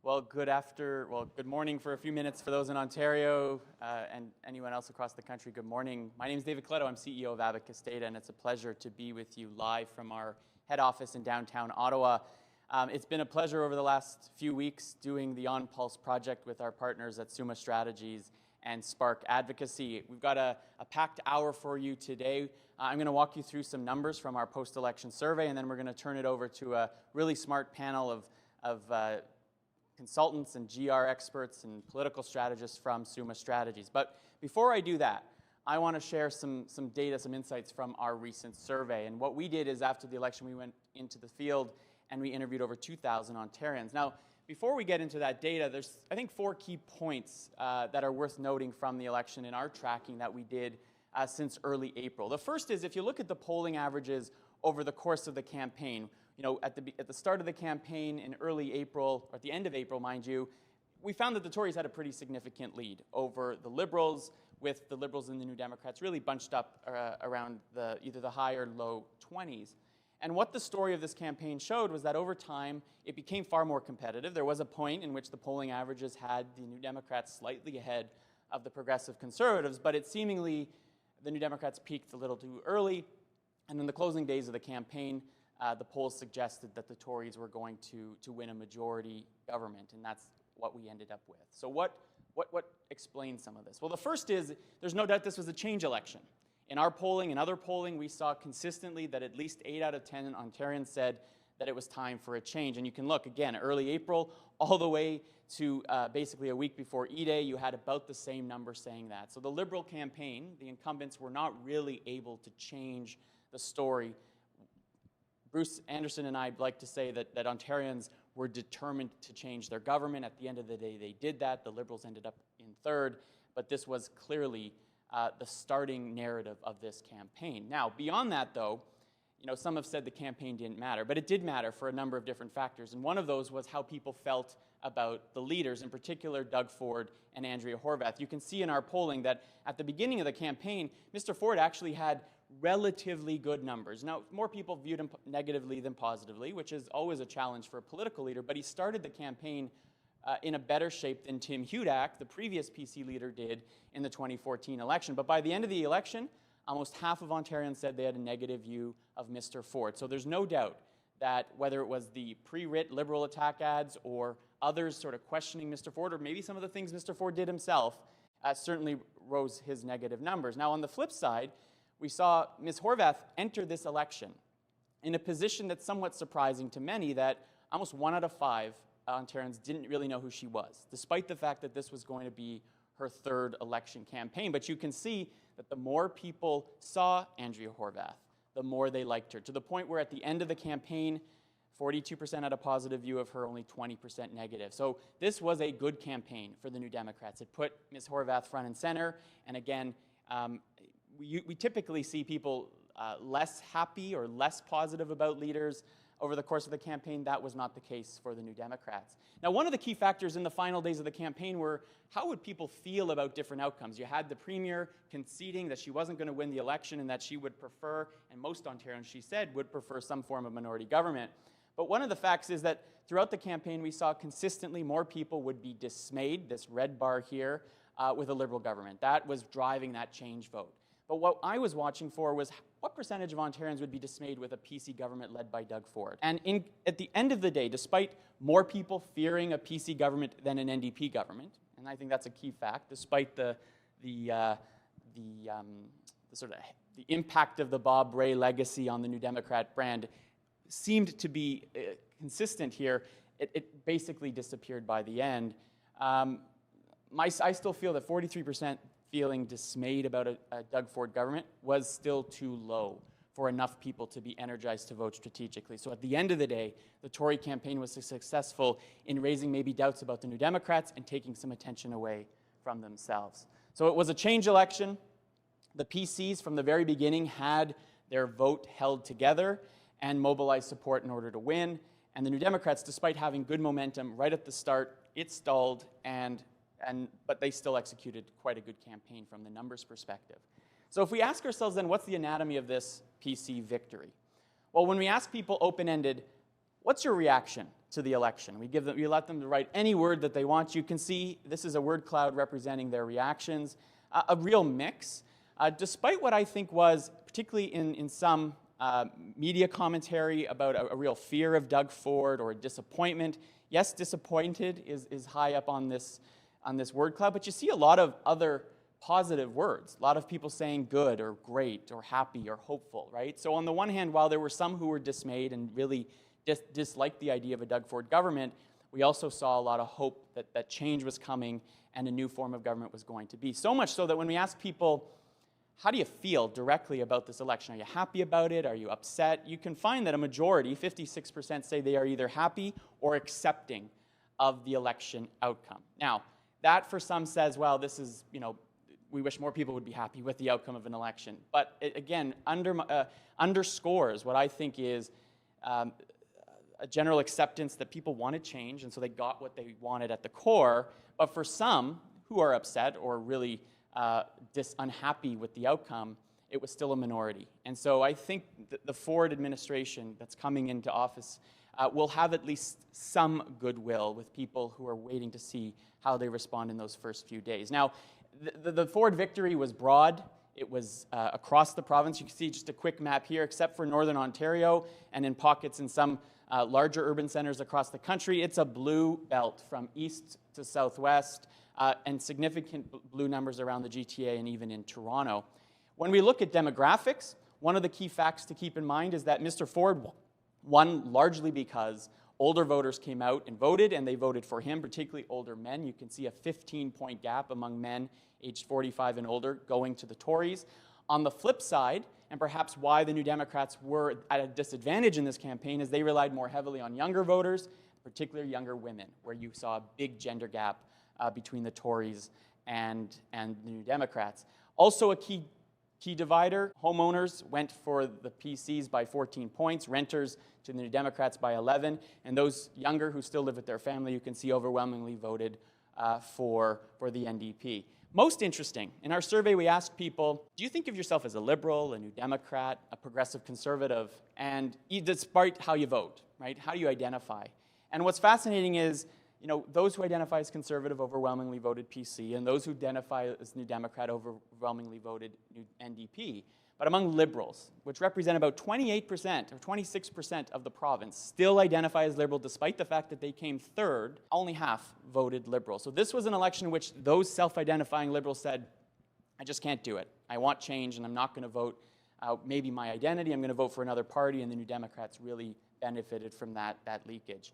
Good morning for a few minutes for those in Ontario and anyone else across the country. Good morning. My name is David Coletto. I'm CEO of Abacus Data, and it's a pleasure to be with you live from our head office in downtown Ottawa. It's been a pleasure over the last few weeks doing the ONPulse project with our partners at Summa Strategies and Spark Advocacy. We've got a packed hour for you today. I'm going to walk you through some numbers from our post-election survey, and then we're going to turn it over to a really smart panel of consultants and GR experts and political strategists from Summa Strategies. But before I do that, I want to share some data, some insights from our recent survey. And what we did is after the election, we went into the field and we interviewed over 2,000 Ontarians. Now, before we get into that data, there's, I think, 4 key points that are worth noting from the election in our tracking that we did since early April. The first is, if you look at the polling averages over the course of the campaign, you know, at the start of the campaign in early April, or at the end of April, mind you, we found that the Tories had a pretty significant lead over the Liberals, with the Liberals and the New Democrats really bunched up around either the high or low 20s. And what the story of this campaign showed was that over time, it became far more competitive. There was a point in which the polling averages had the New Democrats slightly ahead of the Progressive Conservatives, but it seemingly, the New Democrats peaked a little too early, and in the closing days of the campaign, the polls suggested that the Tories were going to win a majority government, and that's what we ended up with. So what explains some of this? Well, the first is, there's no doubt this was a change election. In our polling and other polling, we saw consistently that at least 8 out of 10 Ontarians said that it was time for a change. And you can look, again, early April, all the way to basically a week before E-Day, you had about the same number saying that. So the Liberal campaign, the incumbents, were not really able to change the story. Bruce Anderson and I like to say that Ontarians were determined to change their government. At the end of the day, they did that. The Liberals ended up in third, but this was clearly the starting narrative of this campaign. Now, beyond that, though, you know, some have said the campaign didn't matter, but it did matter for a number of different factors, and one of those was how people felt about the leaders, in particular Doug Ford and Andrea Horwath. You can see in our polling that at the beginning of the campaign, Mr. Ford actually had relatively good numbers. Now, more people viewed him negatively than positively, which is always a challenge for a political leader, but he started the campaign in a better shape than Tim Hudak, the previous PC leader, did in the 2014 election. But by the end of the election, almost half of Ontarians said they had a negative view of Mr. Ford. So there's no doubt that whether it was the pre-writ Liberal attack ads or others sort of questioning Mr. Ford, or maybe some of the things Mr. Ford did himself, certainly rose his negative numbers. Now, on the flip side, we saw Ms. Horwath enter this election in a position that's somewhat surprising to many, that almost 1 out of 5 Ontarians didn't really know who she was, despite the fact that this was going to be her 3rd election campaign. But you can see that the more people saw Andrea Horwath, the more they liked her, to the point where at the end of the campaign, 42% had a positive view of her, only 20% negative. So this was a good campaign for the New Democrats. It put Ms. Horwath front and center, and again, we typically see people less happy or less positive about leaders over the course of the campaign. That was not the case for the New Democrats. Now, one of the key factors in the final days of the campaign were how would people feel about different outcomes. You had the Premier conceding that she wasn't going to win the election and that she would prefer, and most Ontarians, she said, would prefer some form of minority government. But one of the facts is that throughout the campaign, we saw consistently more people would be dismayed, this red bar here, with a Liberal government. That was driving that change vote. But what I was watching for was what percentage of Ontarians would be dismayed with a PC government led by Doug Ford. And at the end of the day, despite more people fearing a PC government than an NDP government, and I think that's a key fact, despite the impact of the Bob Rae legacy on the New Democrat brand seemed to be consistent here, it basically disappeared by the end. I still feel that 43% feeling dismayed about a Doug Ford government was still too low for enough people to be energized to vote strategically. So at the end of the day, the Tory campaign was successful in raising maybe doubts about the New Democrats and taking some attention away from themselves. So it was a change election. The PCs from the very beginning had their vote held together and mobilized support in order to win. And the New Democrats, despite having good momentum right at the start, it stalled, but they still executed quite a good campaign from the numbers perspective. So if we ask ourselves then, what's the anatomy of this PC victory? Well, when we ask people open-ended, What's your reaction to the election? We let them write any word that they want. You can see this is a word cloud representing their reactions. A real mix, despite what I think was, particularly in some media commentary, about a real fear of Doug Ford or a disappointment. Yes, disappointed is high up on this word cloud, but you see a lot of other positive words. A lot of people saying good or great or happy or hopeful, right? So on the one hand, while there were some who were dismayed and really disliked the idea of a Doug Ford government, we also saw a lot of hope that change was coming and a new form of government was going to be. So much so that when we ask people, how do you feel directly about this election? Are you happy about it? Are you upset? You can find that a majority, 56%, say they are either happy or accepting of the election outcome. Now, that for some says, well, this is, we wish more people would be happy with the outcome of an election. But it, again, underscores what I think is a general acceptance that people wanted change, and so they got what they wanted at the core. But for some who are upset or really unhappy with the outcome, it was still a minority. And so I think the Ford administration that's coming into office will have at least some goodwill with people who are waiting to see how they respond in those first few days. Now, the Ford victory was broad. It was across the province. You can see just a quick map here, except for Northern Ontario and in pockets in some larger urban centers across the country. It's a blue belt from east to southwest, and significant blue numbers around the GTA and even in Toronto. When we look at demographics, one of the key facts to keep in mind is that Mr. Ford won largely because older voters came out and voted, and they voted for him, particularly older men. You can see a 15-point gap among men aged 45 and older going to the Tories. On the flip side, and perhaps why the New Democrats were at a disadvantage in this campaign, is they relied more heavily on younger voters, particularly younger women, where you saw a big gender gap between the Tories and the New Democrats. Also a key divider, homeowners went for the PCs by 14 points, renters to the New Democrats by 11, and those younger who still live with their family, you can see overwhelmingly voted for the NDP. Most interesting, in our survey we asked people, do you think of yourself as a liberal, a New Democrat, a progressive conservative, and despite how you vote, right? How do you identify? And what's fascinating is, those who identify as conservative overwhelmingly voted PC, and those who identify as New Democrat overwhelmingly voted NDP. But among liberals, which represent about 28% or 26% of the province, still identify as liberal despite the fact that they came third, only half voted liberal. So this was an election in which those self-identifying liberals said, I just can't do it. I want change, and I'm not going to vote maybe my identity. I'm going to vote for another party, and the New Democrats really benefited from that leakage.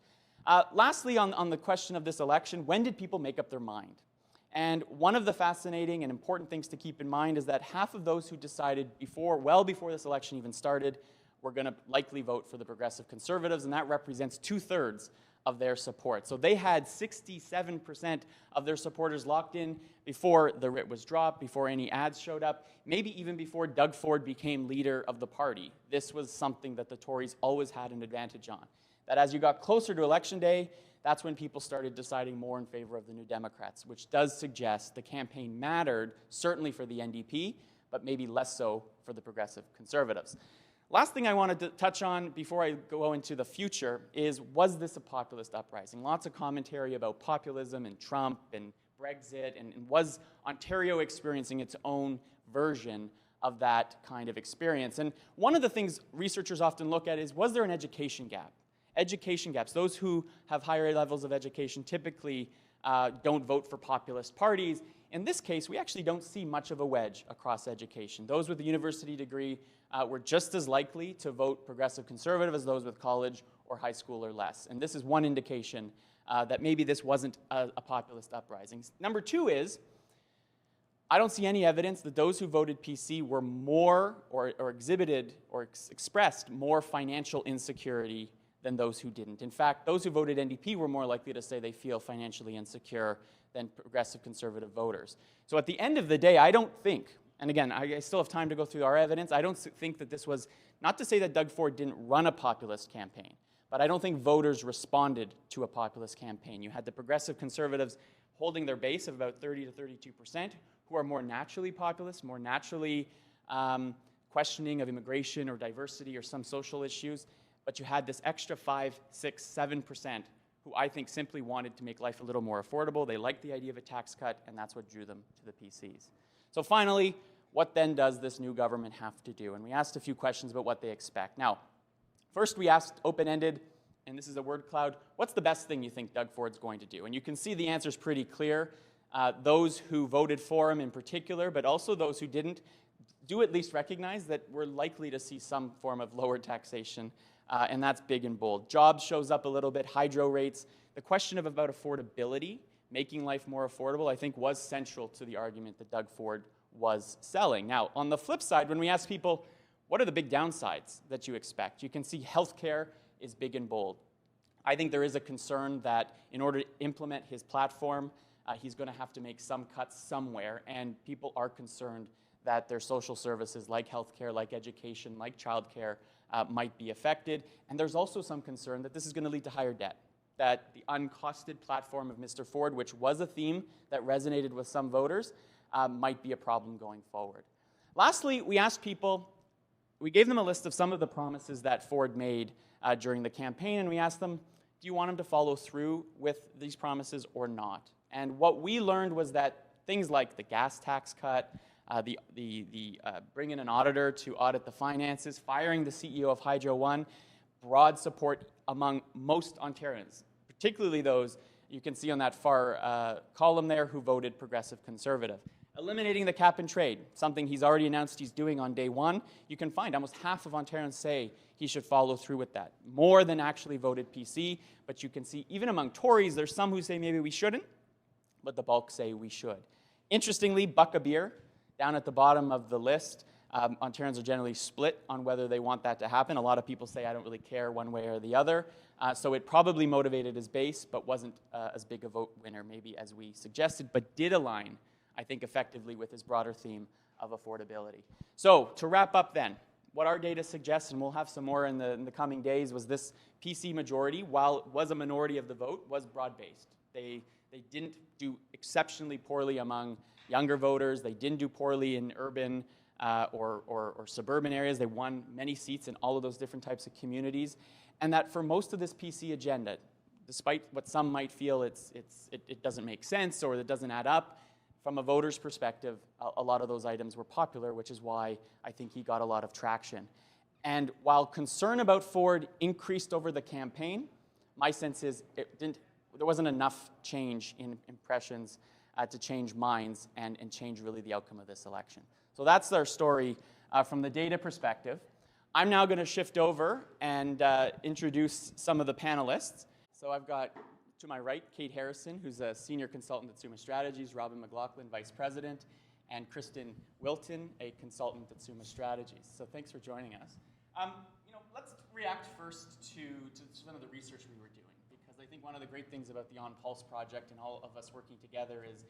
Lastly, on the question of this election, when did people make up their mind? And one of the fascinating and important things to keep in mind is that half of those who decided well before this election even started, were going to likely vote for the Progressive Conservatives, and that represents 2/3 of their support. So they had 67% of their supporters locked in before the writ was dropped, before any ads showed up, maybe even before Doug Ford became leader of the party. This was something that the Tories always had an advantage on. That as you got closer to Election Day, that's when people started deciding more in favor of the New Democrats, which does suggest the campaign mattered, certainly for the NDP, but maybe less so for the Progressive Conservatives. Last thing I wanted to touch on before I go into the future is, was this a populist uprising? Lots of commentary about populism and Trump and Brexit, and was Ontario experiencing its own version of that kind of experience? And one of the things researchers often look at is, was there an education gap? Education gaps. Those who have higher levels of education typically don't vote for populist parties. In this case, we actually don't see much of a wedge across education. Those with a university degree were just as likely to vote Progressive Conservative as those with college or high school or less. And this is one indication that maybe this wasn't a populist uprising. Number two is, I don't see any evidence that those who voted PC were more or exhibited or expressed more financial insecurity than those who didn't. In fact, those who voted NDP were more likely to say they feel financially insecure than Progressive Conservative voters. So at the end of the day, I don't think, and again, I still have time to go through our evidence, I don't think that this was, not to say that Doug Ford didn't run a populist campaign, but I don't think voters responded to a populist campaign. You had the Progressive Conservatives holding their base of about 30 to 32%, who are more naturally populist, more naturally questioning of immigration or diversity or some social issues. but you had this extra 5, 6, 7% who I think simply wanted to make life a little more affordable. They liked the idea of a tax cut, and that's what drew them to the PCs. So finally, what then does this new government have to do? And we asked a few questions about what they expect. Now, first we asked open-ended, and this is a word cloud, what's the best thing you think Doug Ford's going to do? And you can see the answer's pretty clear. Those who voted for him in particular, but also those who didn't, do at least recognize that we're likely to see some form of lower taxation, and that's big and bold. Jobs shows up a little bit, hydro rates. The question about affordability, making life more affordable, I think was central to the argument that Doug Ford was selling. Now, on the flip side, when we ask people, what are the big downsides that you expect? You can see healthcare is big and bold. I think there is a concern that in order to implement his platform, he's going to have to make some cuts somewhere, and people are concerned that their social services like healthcare, like education, like childcare might be affected. And there's also some concern that this is going to lead to higher debt, that the uncosted platform of Mr. Ford, which was a theme that resonated with some voters, might be a problem going forward. Lastly, we asked people, we gave them a list of some of the promises that Ford made during the campaign, and we asked them, do you want him to follow through with these promises or not? And what we learned was that things like the gas tax cut, bring in an auditor to audit the finances, firing the CEO of Hydro One, broad support among most Ontarians, particularly those you can see on that far column there who voted Progressive Conservative. Eliminating the cap and trade, something he's already announced he's doing on day one. You can find almost half of Ontarians say he should follow through with that. More than actually voted PC, but you can see even among Tories, there's some who say maybe we shouldn't, but the bulk say we should. Interestingly, buck a beer, down at the bottom of the list, Ontarians are generally split on whether they want that to happen. A lot of people say I don't really care one way or the other. So it probably motivated his base, but wasn't as big a vote winner maybe as we suggested, but did align, I think, effectively with his broader theme of affordability. So to wrap up then, what our data suggests, and we'll have some more in the coming days, was this PC majority, while it was a minority of the vote, was broad-based. They didn't do exceptionally poorly among younger voters. They didn't do poorly in urban or suburban areas. They won many seats in all of those different types of communities. And that for most of this PC agenda, despite what some might feel it doesn't make sense or it doesn't add up, from a voter's perspective, a lot of those items were popular, which is why I think he got a lot of traction. And while concern about Ford increased over the campaign, my sense is there wasn't enough change in impressions to change minds and change really the outcome of this election. So that's our story from the data perspective. I'm now going to shift over and introduce some of the panelists. So I've got to my right, Kate Harrison, who's a senior consultant at Summa Strategies, Robin MacLachlan, vice president, and Kristin Wilton, a consultant at Summa Strategies. So thanks for joining us. Let's react first to some of the research we were doing, because I think one of the great things about the ONPulse project and all of us working together is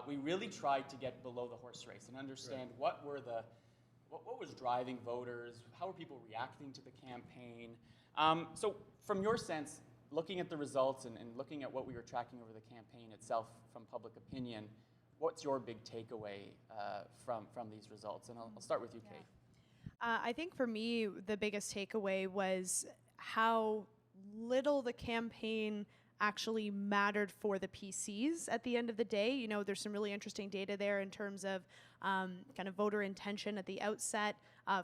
we really tried to get below the horse race and understand what was driving voters, how were people reacting to the campaign. So from your sense, looking at the results and looking at what we were tracking over the campaign itself from public opinion, what's your big takeaway from these results? And I'll start with you, Kate. I think for me, the biggest takeaway was how little the campaign actually mattered for the PCs at the end of the day. You know, there's some really interesting data there in terms of kind of voter intention at the outset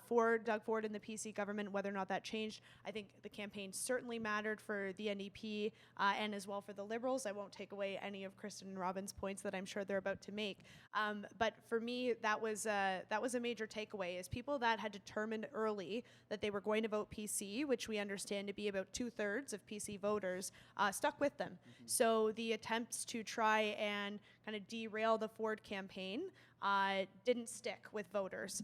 for Doug Ford and the PC government, whether or not that changed. I think the campaign certainly mattered for the NDP and as well for the Liberals. I won't take away any of Kristin and Robin's points that I'm sure they're about to make. But for me, that was a major takeaway, is people that had determined early that they were going to vote PC, which we understand to be about 2/3 of PC voters, stuck with them. Mm-hmm. So the attempts to try and kind of derail the Ford campaign didn't stick with voters.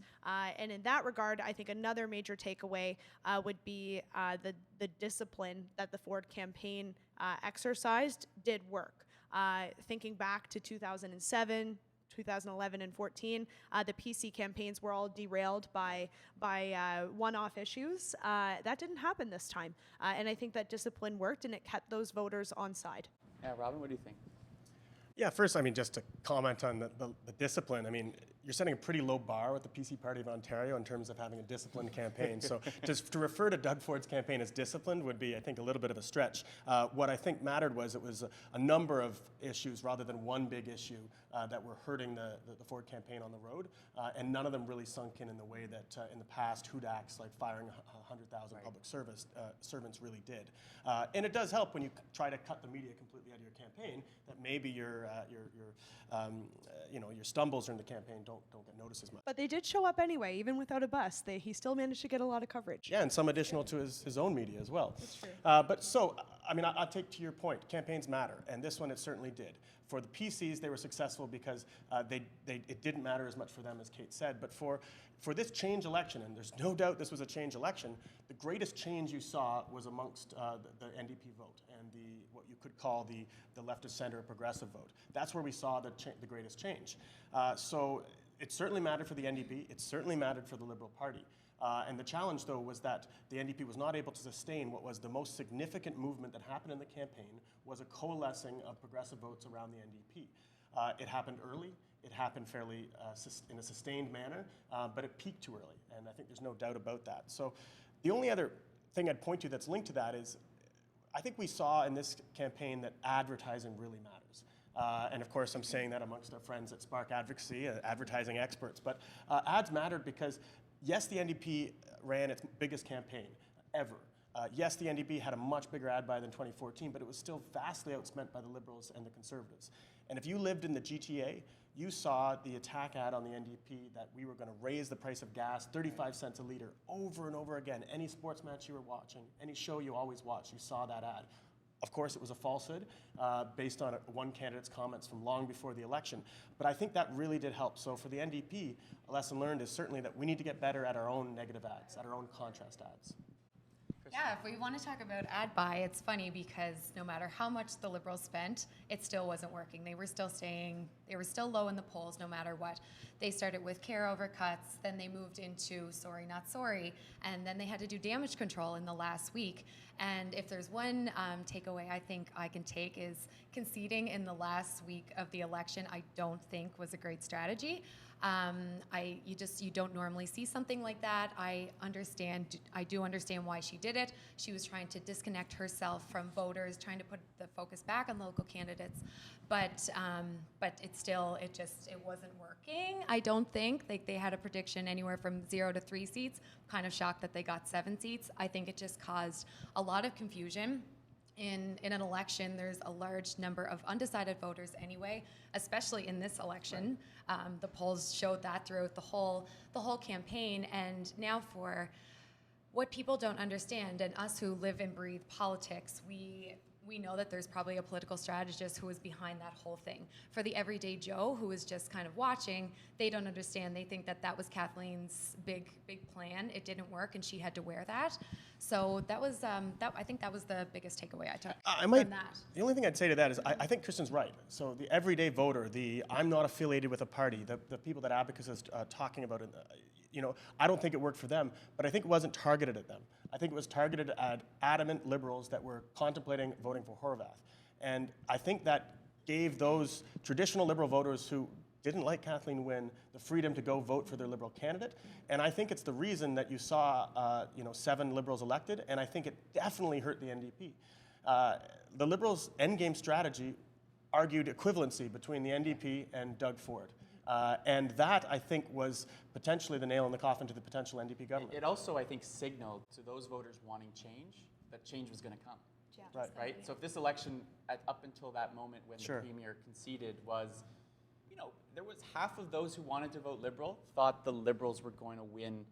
And in that regard, I think another major takeaway would be the discipline that the Ford campaign exercised did work. Thinking back to 2007, 2011 and 14, the PC campaigns were all derailed by one-off issues. That didn't happen this time. And I think that discipline worked and it kept those voters on side. Yeah, Robin, what do you think? Yeah, first, I mean, just to comment on the discipline, I mean, you're setting a pretty low bar with the PC Party of Ontario in terms of having a disciplined campaign. So just to refer to Doug Ford's campaign as disciplined would be, I think, a little bit of a stretch. What I think mattered was it was a number of issues rather than one big issue that were hurting the Ford campaign on the road, and none of them really sunk in the way that in the past hoot acts like firing 100,000 public servants really did. And it does help when you try to cut the media completely out of your campaign that maybe your stumbles during the campaign don't get noticed as much. But they did show up anyway, even without a bus. He still managed to get a lot of coverage. Yeah, and some additional to his own media as well. That's true. I'll take to your point, campaigns matter, and this one it certainly did. For the PCs, they were successful because it didn't matter as much for them as Kate said, but for this change election, and there's no doubt this was a change election, the greatest change you saw was amongst the NDP vote and what you could call the left of center progressive vote. That's where we saw the greatest change. So it certainly mattered for the NDP, it certainly mattered for the Liberal Party. And the challenge, though, was that the NDP was not able to sustain what was the most significant movement that happened in the campaign, was a coalescing of progressive votes around the NDP. It happened early, it happened fairly in a sustained manner, but it peaked too early, and I think there's no doubt about that. So the only other thing I'd point to that's linked to that is I think we saw in this campaign that advertising really matters. And of course, I'm saying that amongst our friends at Spark Advocacy, advertising experts, but ads mattered because yes, the NDP ran its biggest campaign ever. Yes, the NDP had a much bigger ad buy than 2014, but it was still vastly outspent by the Liberals and the Conservatives. And if you lived in the GTA, you saw the attack ad on the NDP that we were going to raise the price of gas 35 cents a litre over and over again. Any sports match you were watching, any show you always watched, you saw that ad. Of course, it was a falsehood based on one candidate's comments from long before the election. But I think that really did help. So for the NDP, a lesson learned is certainly that we need to get better at our own negative ads, at our own contrast ads. Yeah, if we want to talk about ad buy, it's funny because no matter how much the Liberals spent, it still wasn't working. They were still low in the polls no matter what. They started with care over cuts, then they moved into sorry, not sorry, and then they had to do damage control in the last week. And if there's one takeaway I think I can take is conceding in the last week of the election, I don't think was a great strategy. You don't normally see something like that. I do understand why she did it. She was trying to disconnect herself from voters, trying to put the focus back on local candidates. But it wasn't working. I don't think they had a prediction anywhere from 0 to 3 seats. Kind of shocked that they got 7 seats. I think it just caused a lot of confusion. In an election, there's a large number of undecided voters anyway, especially in this election. Right. The polls showed that throughout the whole campaign. And now for what people don't understand, and us who live and breathe politics, we know that there's probably a political strategist who is behind that whole thing. For the everyday Joe who is just kind of watching, they don't understand. They think that was Kathleen's big plan. It didn't work, and she had to wear that. So that was I think that was the biggest takeaway I took from that. The only thing I'd say to that is I think Kristin's right. So the everyday voter, I'm not affiliated with a party, the people that Abacus is talking about, I don't think it worked for them, but I think it wasn't targeted at them. I think it was targeted at adamant Liberals that were contemplating voting for Horwath. And I think that gave those traditional Liberal voters who didn't like Kathleen win the freedom to go vote for their Liberal candidate. And I think it's the reason that you saw 7 Liberals elected, and I think it definitely hurt the NDP. The Liberals' endgame strategy argued equivalency between the NDP and Doug Ford. And that, I think, was potentially the nail in the coffin to the potential NDP government. It also, I think, signaled to those voters wanting change that change was going to come. Yeah. Right? So if this election, up until that moment when Sure. the Premier conceded was, there was half of those who wanted to vote Liberal thought the Liberals were going to win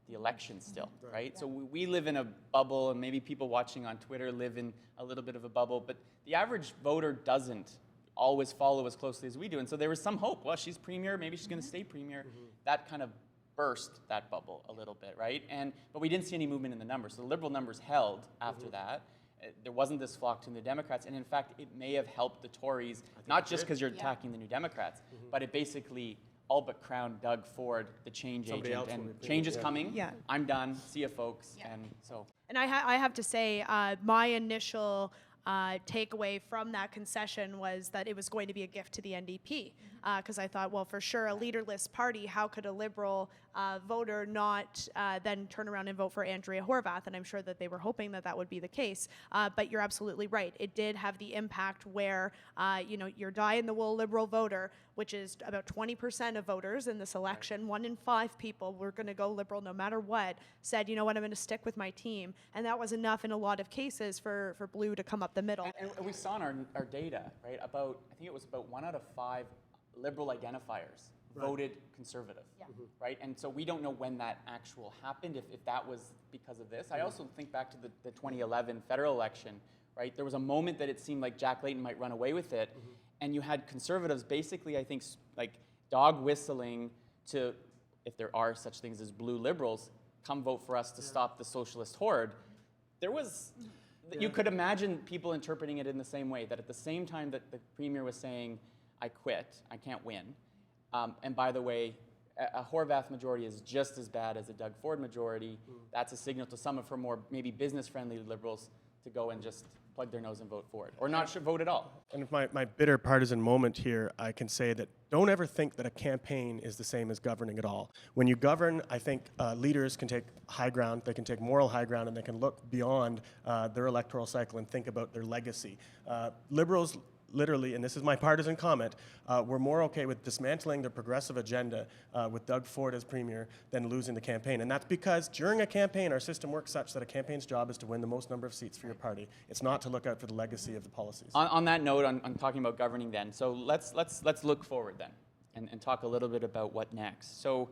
the election still, right? Yeah. So we live in a bubble, and maybe people watching on Twitter live in a little bit of a bubble, but the average voter doesn't always follow as closely as we do. And so there was some hope. Well, she's Premier, maybe she's going to stay Premier. Mm-hmm. That kind of burst that bubble a little bit, right? But we didn't see any movement in the numbers. So the Liberal numbers held after that. There wasn't this flock to the New Democrats. And in fact, it may have helped the Tories, not just because you're attacking the New Democrats, but it basically all but crowned Doug Ford the change agent. And change is coming. Yeah. I'm done. See you, folks. Yeah. And so. And I have to say, my initial takeaway from that concession was that it was going to be a gift to the NDP. Because I thought, well, for sure, a leaderless party, how could a Liberal voter not then turn around and vote for Andrea Horwath? And I'm sure that they were hoping that that would be the case. But you're absolutely right. It did have the impact where, your die-in-the-wool Liberal voter, which is about 20% of voters in this election, 1 in 5 people were going to go Liberal no matter what, said, you know what, I'm going to stick with my team. And that was enough in a lot of cases for Blue to come up the middle. And we saw in our data, right, I think it was about 1 out of 5 Liberal identifiers voted Conservative, right? And so we don't know when that actual happened, if that was because of this. I also think back to the 2011 federal election, right? There was a moment that it seemed like Jack Layton might run away with it, and you had Conservatives basically, I think, like dog whistling to, if there are such things as blue Liberals, come vote for us to stop the socialist horde. There was... You could imagine people interpreting it in the same way, that at the same time that the Premier was saying, I quit, I can't win, and by the way, a Horwath majority is just as bad as a Doug Ford majority. That's a signal to some of her more maybe business-friendly Liberals to go and just plug their nose and vote for it, or not vote at all. And if my bitter partisan moment here, I can say that don't ever think that a campaign is the same as governing at all. When you govern, I think leaders can take high ground, they can take moral high ground, and they can look beyond their electoral cycle and think about their legacy. Liberals, literally, and this is my partisan comment, were more okay with dismantling their progressive agenda with Doug Ford as Premier than losing the campaign. And that's because during a campaign, our system works such that a campaign's job is to win the most number of seats for your party. It's not to look out for the legacy of the policies. On that note, on talking about governing then, so let's look forward then and talk a little bit about what next. So,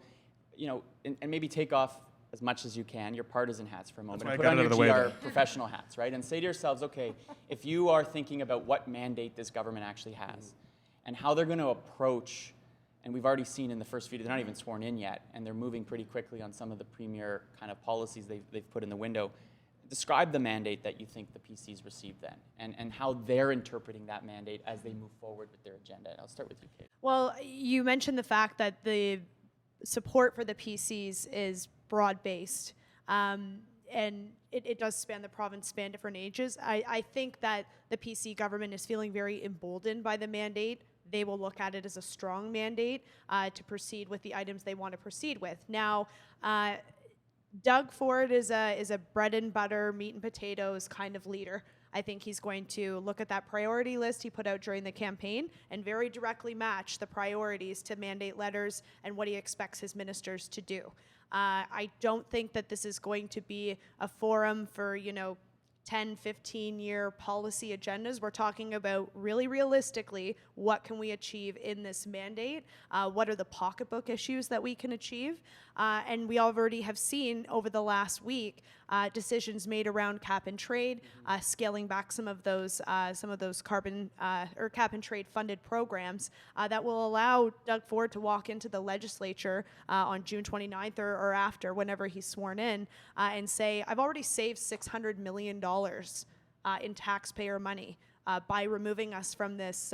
and maybe take off as much as you can, your partisan hats for a moment, and put on your GR professional hats, right? And say to yourselves, okay, if you are thinking about what mandate this government actually has and how they're going to approach, and we've already seen in the first few, they're not even sworn in yet, and they're moving pretty quickly on some of the Premier kind of policies they've put in the window. Describe the mandate that you think the PCs received then, and how they're interpreting that mandate as they move forward with their agenda. I'll start with you, Kate. Well, you mentioned the fact that the support for the PCs is broad-based, and it does span the province, span different ages. I think that the PC government is feeling very emboldened by the mandate. They will look at it as a strong mandate to proceed with the items they want to proceed with. Now, Doug Ford is a bread and butter, meat and potatoes kind of leader. I think he's going to look at that priority list he put out during the campaign and very directly match the priorities to mandate letters and what he expects his ministers to do. I don't think that this is going to be a forum for, 10, 15-year policy agendas. We're talking about really realistically, what can we achieve in this mandate? What are the pocketbook issues that we can achieve? And we already have seen over the last week decisions made around cap and trade, scaling back some of those carbon or cap and trade funded programs that will allow Doug Ford to walk into the legislature on June 29th or after, whenever he's sworn in, and say, I've already saved $600 million in taxpayer money by removing us from this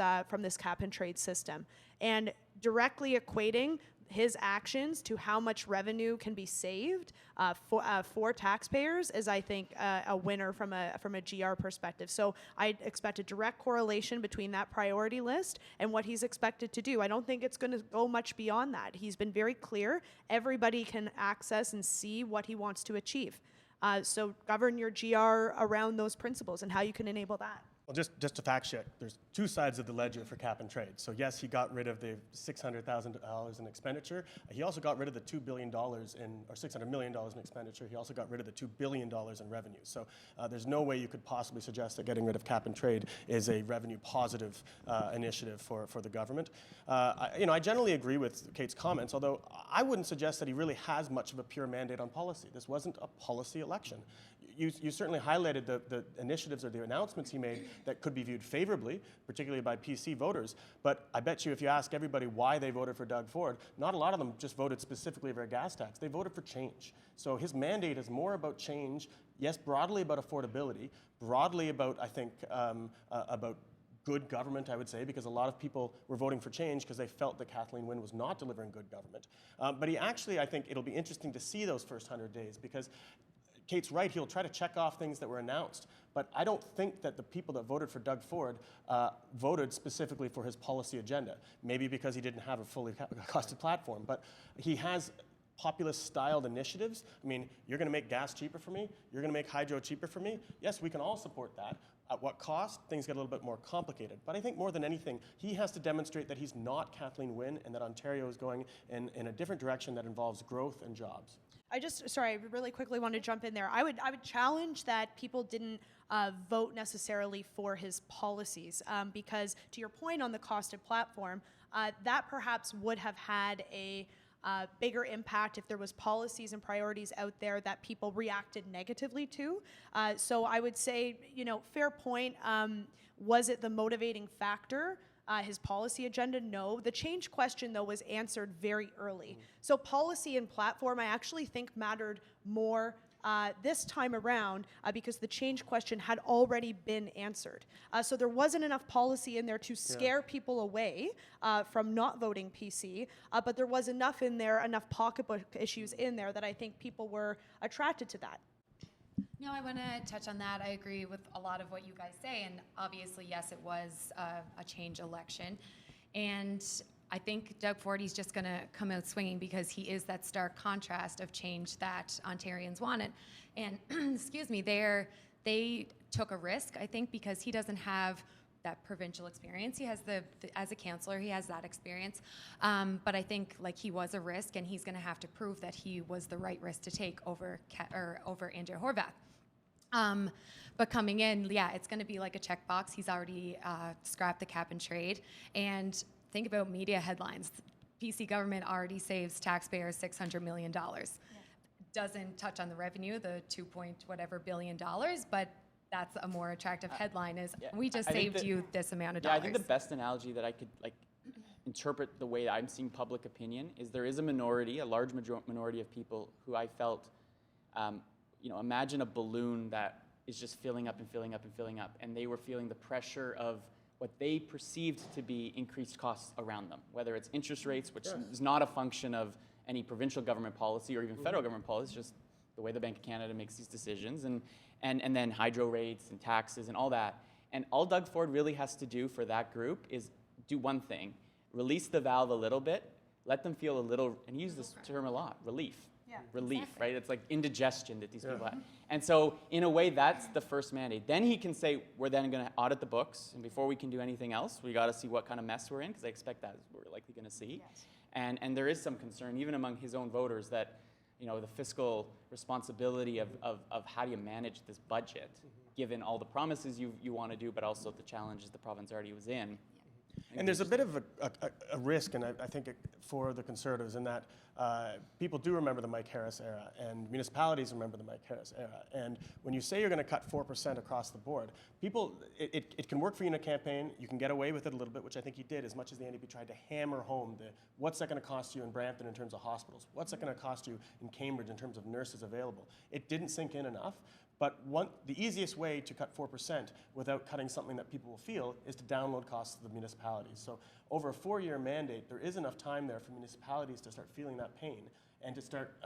cap and trade system, and directly equating his actions to how much revenue can be saved for taxpayers is, I think, a winner from a GR perspective. So I expect a direct correlation between that priority list and what he's expected to do. I don't think it's going to go much beyond that. He's been very clear. Everybody can access and see what he wants to achieve. So govern your GR around those principles and how you can enable that. Well, just to fact check, there's two sides of the ledger for cap and trade. So yes, he got rid of the $600,000 in expenditure. He also got rid of the $2 billion or $600 million in expenditure. He also got rid of the $2 billion in revenue. So there's no way you could possibly suggest that getting rid of cap and trade is a revenue positive initiative for the government. I generally agree with Kate's comments, although I wouldn't suggest that he really has much of a pure mandate on policy. This wasn't a policy election. You certainly highlighted the initiatives or the announcements he made that could be viewed favorably, particularly by PC voters. But I bet you if you ask everybody why they voted for Doug Ford, not a lot of them just voted specifically for a gas tax. They voted for change. So his mandate is more about change, yes, broadly about affordability, broadly about, I think, about good government, I would say, because a lot of people were voting for change because they felt that Kathleen Wynne was not delivering good government. But he actually, I think it'll be interesting to see those first 100 days, because Kate's right, he'll try to check off things that were announced, But I don't think that the people that voted for Doug Ford voted specifically for his policy agenda. Maybe because he didn't have a fully costed platform, but he has populist-styled initiatives. I mean, you're going to make gas cheaper for me. You're going to make hydro cheaper for me. Yes, we can all support that. At what cost? Things get a little bit more complicated. But I think more than anything, he has to demonstrate that he's not Kathleen Wynne and that Ontario is going in a different direction that involves growth and jobs. I really quickly want to jump in there. I would challenge that people didn't vote necessarily for his policies because, to your point on the costed platform, that perhaps would have had a bigger impact if there was policies and priorities out there that people reacted negatively to. So I would say, fair point. Was it the motivating factor? His policy agenda? No. The change question, though, was answered very early. So policy and platform, I actually think, mattered more this time around because the change question had already been answered. So there wasn't enough policy in there to scare people away from not voting PC, but there was enough in there, enough pocketbook issues in there that I think people were attracted to that. No, I want to touch on that. I agree with a lot of what you guys say, and obviously, yes, it was a change election. And I think Doug Ford, he's just going to come out swinging because he is that stark contrast of change that Ontarians wanted. And, excuse me, they took a risk, I think, because he doesn't have that provincial experience. He has as a councillor, he has that experience. But I think he was a risk, and he's going to have to prove that he was the right risk to take over Andrea Horwath. But coming in, it's going to be like a checkbox. He's already scrapped the cap and trade. And think about media headlines. PC government already saves taxpayers $600 million. Doesn't touch on the revenue, the $2.whatever billion, but that's a more attractive headline is we just saved you this amount of dollars. I think the best analogy that I could interpret the way I'm seeing public opinion is there is a minority, a large minority of people who I felt, imagine a balloon that is just filling up and filling up and filling up, and they were feeling the pressure of what they perceived to be increased costs around them, whether it's interest rates, which is not a function of any provincial government policy or even federal government policy, just the way the Bank of Canada makes these decisions, and then hydro rates and taxes and all that. And all Doug Ford really has to do for that group is do one thing: release the valve a little bit, let them feel a little, and use this term a lot, relief. Yeah, relief, exactly. Right? It's like indigestion that these people have. And so, in a way, that's the first mandate. Then he can say, we're then going to audit the books, and before we can do anything else, we got to see what kind of mess we're in, because I expect that is what we're likely going to see. Yes. And there is some concern, even among his own voters, that the fiscal responsibility of how do you manage this budget, given all the promises you want to do, but also the challenges the province already was in. And there's a bit of a risk, and I think for the Conservatives, in that people do remember the Mike Harris era, and municipalities remember the Mike Harris era. And when you say you're going to cut 4% across the board, it can work for you in a campaign. You can get away with it a little bit, which I think he did, as much as the NDP tried to hammer home what's that going to cost you in Brampton in terms of hospitals? What's that going to cost you in Cambridge in terms of nurses available? It didn't sink in enough. But the easiest way to cut 4% without cutting something that people will feel is to download costs to the municipalities. So over a 4-year mandate, there is enough time there for municipalities to start feeling that pain and to start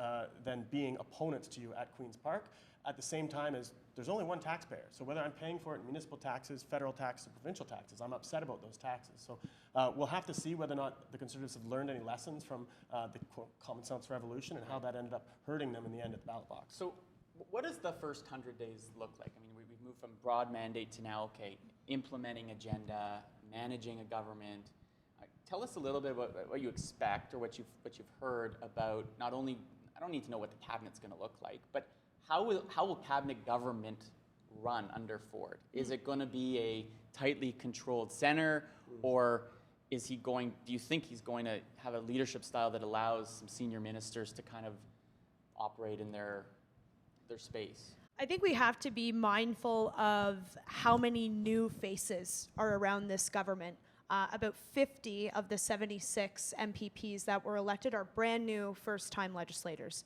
then being opponents to you at Queen's Park. At the same time as there's only one taxpayer. So whether I'm paying for it in municipal taxes, federal taxes, or provincial taxes, I'm upset about those taxes. So we'll have to see whether or not the Conservatives have learned any lessons from the quote, common sense revolution and how that ended up hurting them in the end at the ballot box. So what does the first 100 days look like? I mean, we've moved from broad mandate to now, implementing agenda, managing a government. Tell us a little bit about what you expect or what you've heard about not only, I don't need to know what the cabinet's going to look like, but how will cabinet government run under Ford? Is it going to be a tightly controlled center, or do you think he's going to have a leadership style that allows some senior ministers to kind of operate in their space? I think we have to be mindful of how many new faces are around this government. About 50 of the 76 MPPs that were elected are brand new first-time legislators,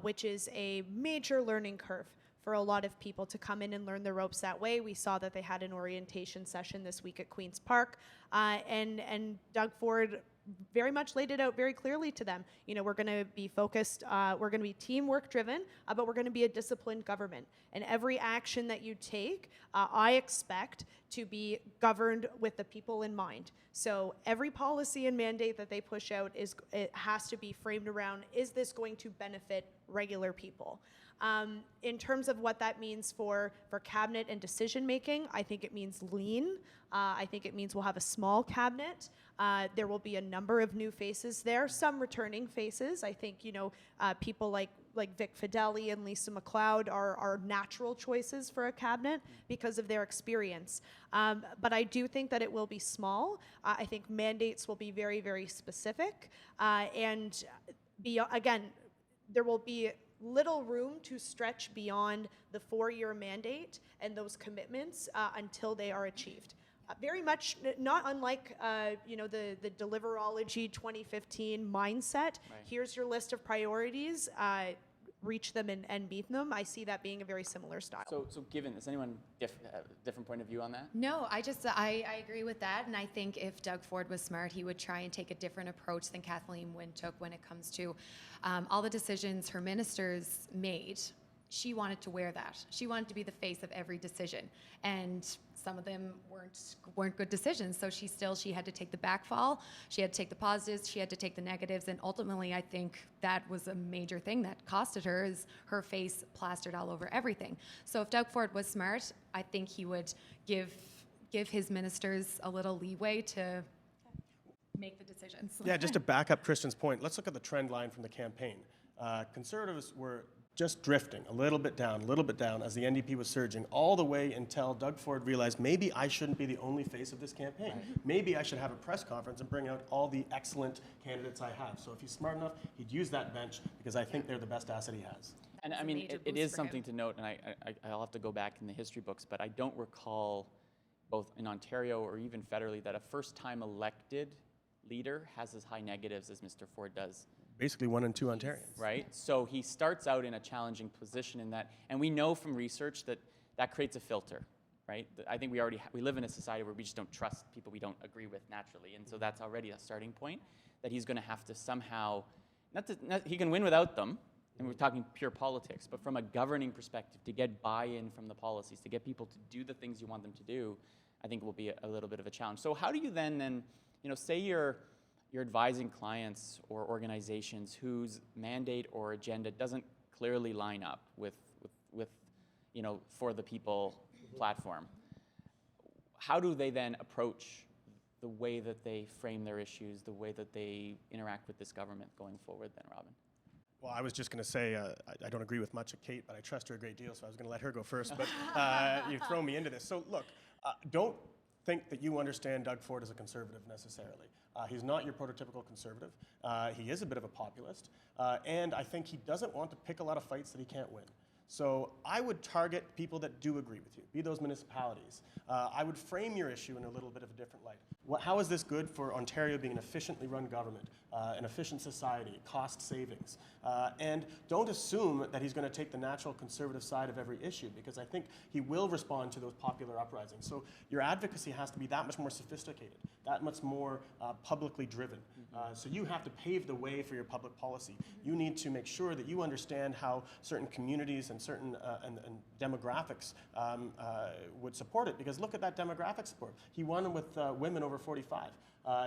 which is a major learning curve for a lot of people to come in and learn the ropes that way. We saw that they had an orientation session this week at Queen's Park, and Doug Ford very much laid it out very clearly to them. You know, we're going to be focused, we're going to be teamwork driven, but we're going to be a disciplined government. And every action that you take, I expect to be governed with the people in mind. So every policy and mandate that they push out, it has to be framed around, is this going to benefit regular people? In terms of what that means for cabinet and decision making, I think it means lean. I think it means we'll have a small cabinet. There will be a number of new faces there, some returning faces. I think, you know, people like Vic Fideli and Lisa MacLeod are natural choices for a cabinet because of their experience. But I do think that it will be small. I think mandates will be very, very specific. And again, there will be little room to stretch beyond the 4-year mandate and those commitments until they are achieved. Very much not unlike you know, the Deliverology 2015 mindset. Right. Here's your list of priorities. Reach them and meet them. I see that being a very similar style. So given this, anyone different point of view on that? No, I agree with that, and I think if Doug Ford was smart, he would try and take a different approach than Kathleen Wynne took when it comes to all the decisions her ministers made. She wanted to wear that. She wanted to be the face of every decision, and some of them weren't good decisions. So she had to take the backfall. She had to take the positives. She had to take the negatives, and ultimately, I think that was a major thing that costed her, is her face plastered all over everything. So if Doug Ford was smart, I think he would give his ministers a little leeway to make the decisions. Yeah, just to back up Kristin's point, let's look at the trend line from the campaign. Conservatives were just drifting a little bit down as the NDP was surging, all the way until Doug Ford realized maybe I shouldn't be the only face of this campaign. Maybe I should have a press conference and bring out all the excellent candidates I have. So if he's smart enough, he'd use that bench, because I think they're the best asset he has. And I mean, it is something to note, and I'll have to go back in the history books, but I don't recall, both in Ontario or even federally, that a first-time elected leader has as high negatives as Mr. Ford does. Basically 1 in 2 Ontarians. Right? So he starts out in a challenging position in that, and we know from research that that creates a filter, right? I think we live in a society where we just don't trust people we don't agree with naturally, and so that's already a starting point that he's going to have to somehow, he can win without them, and we're talking pure politics, but from a governing perspective, to get buy-in from the policies, to get people to do the things you want them to do, I think will be a little bit of a challenge. So how do you then, you know, say you're advising clients or organizations whose mandate or agenda doesn't clearly line up with you know, for the people platform. How do they then approach the way that they frame their issues, the way that they interact with this government going forward then, Robin? Well, I was just going to say, I don't agree with much of Kate, but I trust her a great deal, so I was going to let her go first, but you throw me into this. So look, don't think that you understand Doug Ford as a conservative necessarily. He's not your prototypical conservative. He is a bit of a populist, and I think he doesn't want to pick a lot of fights that he can't win. So I would target people that do agree with you, be those municipalities. I would frame your issue in a little bit of a different light. How is this good for Ontario being an efficiently run government, an efficient society, cost savings? And don't assume that he's going to take the natural conservative side of every issue, because I think he will respond to those popular uprisings. So your advocacy has to be that much more sophisticated, that much more publicly driven. So you have to pave the way for your public policy. You need to make sure that you understand how certain communities and certain and demographics would support it, because look at that demographic support. He won with women over 45.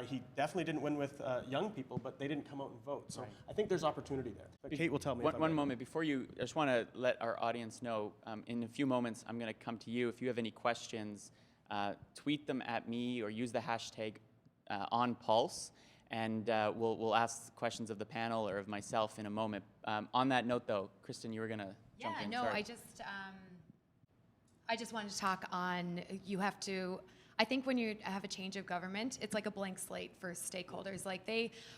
He definitely didn't win with young people, but they didn't come out and vote. So I think there's opportunity there. But Kate will tell me. One moment before you, I just want to let our audience know, in a few moments, I'm going to come to you. If you have any questions, tweet them at me or use the hashtag ONPulse, and we'll ask questions of the panel or of myself in a moment. On that note, though, Kristin, you were going to jump in. Yeah, no, I just wanted to talk on, you have to, I think when you have a change of government, it's like a blank slate for stakeholders. Like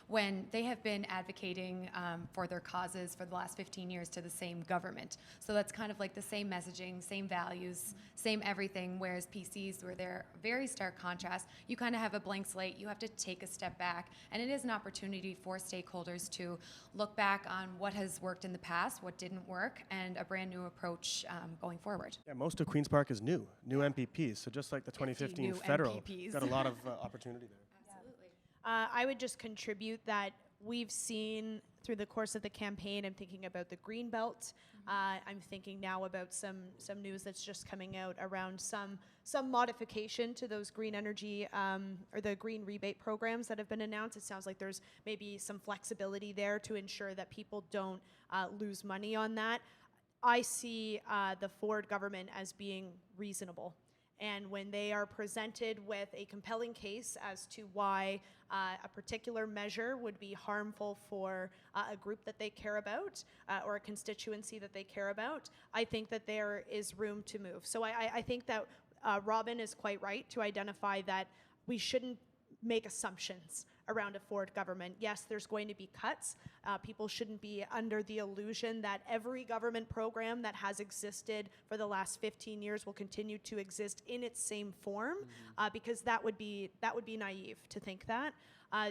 when they have been advocating for their causes for the last 15 years to the same government. So that's kind of like the same messaging, same values, same everything, whereas PCs were there, very stark contrast. You kind of have a blank slate, you have to take a step back, and it is an opportunity for stakeholders to look back on what has worked in the past, what didn't work, and a brand new approach going forward. Yeah, most of Queen's Park is new MPPs, so just like the 2015 federal, MPPs. got a lot of opportunity there. Absolutely. I would just contribute that we've seen through the course of the campaign, I'm thinking about the Green Belt. I'm thinking now about some news that's just coming out around some modification to those green energy or the green rebate programs that have been announced. It sounds like there's maybe some flexibility there to ensure that people don't lose money on that. I see the Ford government as being reasonable. And when they are presented with a compelling case as to why a particular measure would be harmful for a group that they care about or a constituency that they care about, I think that there is room to move. So I think that Robin is quite right to identify that we shouldn't make assumptions around a Ford government. Yes, there's going to be cuts. People shouldn't be under the illusion that every government program that has existed for the last 15 years will continue to exist in its same form, because that would be naive to think that.